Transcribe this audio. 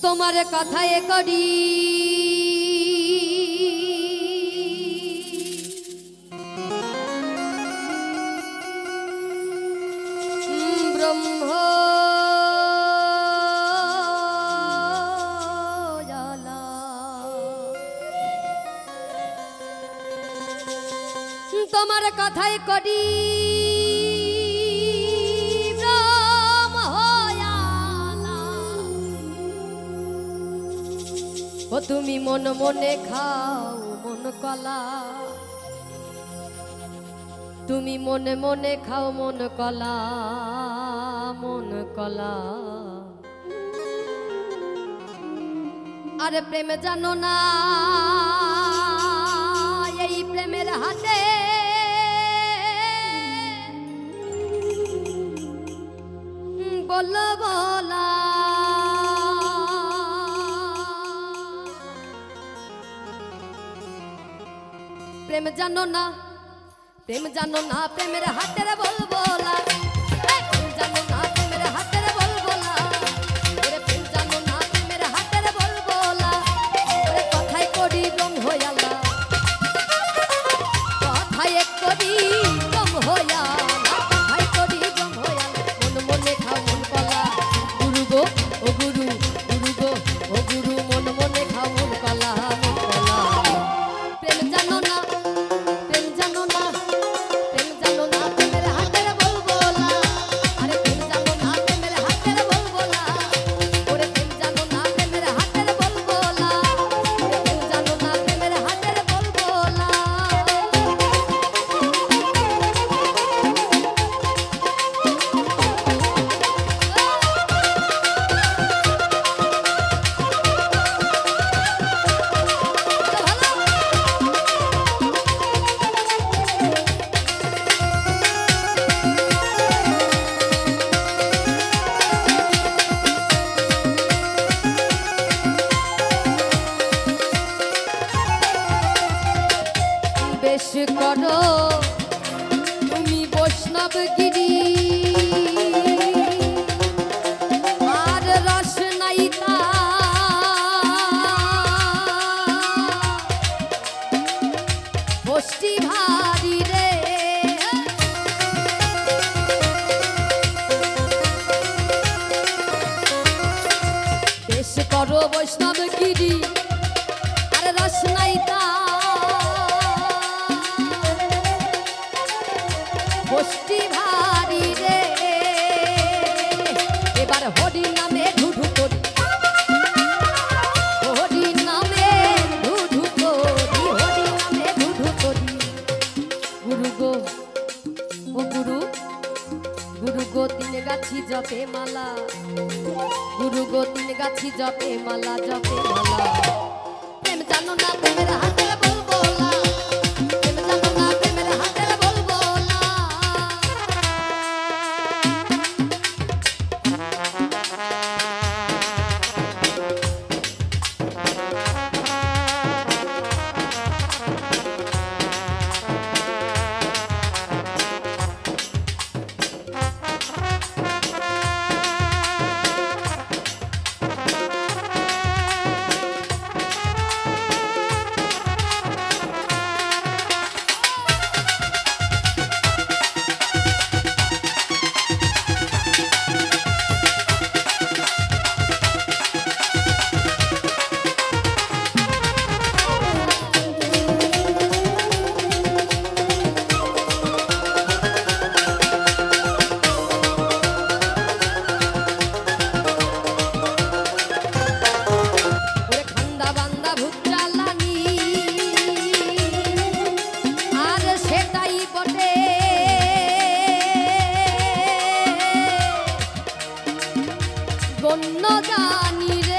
তোমার কথায় করি ব্রহ্ম জ্বালা। তোমার কথায় করি ও তুমি মন মনে খাও মন কলা, তুমি মনে মনে খাও মন কলা মন কলা। আরে প্রেম জানো না এই প্রেমের হাতে বলো বলা। প্রেম জানো না প্রেম জানো না প্রেমের হাতের বলবো না, প্রেম জানো না প্রেমের হাতের বলবো না, প্রেম জানো না প্রেমের হাতের বলবো না। কথায় করি রং হইয়ালা, কথায় করি রং হইয়ালা, কথায় করি রং হইয়ালা। মন মনে খাও মন কলা গুরু গো ও গুরু, গুরু গো ও গুরু, মন মনে খাও মন কলা মন কলা। প্রেম জানো না প্রেম জানো না প্রেম জানো না প্রেমের হাতের বলবো না, আরে প্রেম জানো না প্রেমের হাতের বলবো না, ওরে প্রেম জানো না প্রেমের হাতের বলবো না, প্রেম জানো না প্রেমের হাতের বলবো না। বেশ করো তুমি বৈষ্ণব গিরি আর রস নাইতা, বষ্টি ভারী রে। বেশ করো বৈষ্ণব গিরি আর রস নাইতা, বষ্টি ভারী রে। এবার হরি নামে ঢুঢু করি, হরি নামে ঢুঢু করি, হরি নামে ঢুঢু করি। গুরু গো ও গুরু, গুরু গো তিন গাছি জপে মালা, গুরু গো তিন গাছি জপে মালা জপে মালা। প্রেম জানো না প্রেমের হাতের বলবো না, প্রেম জানো না প্রেমের হাতের বলবো না। বন্য জানি রে।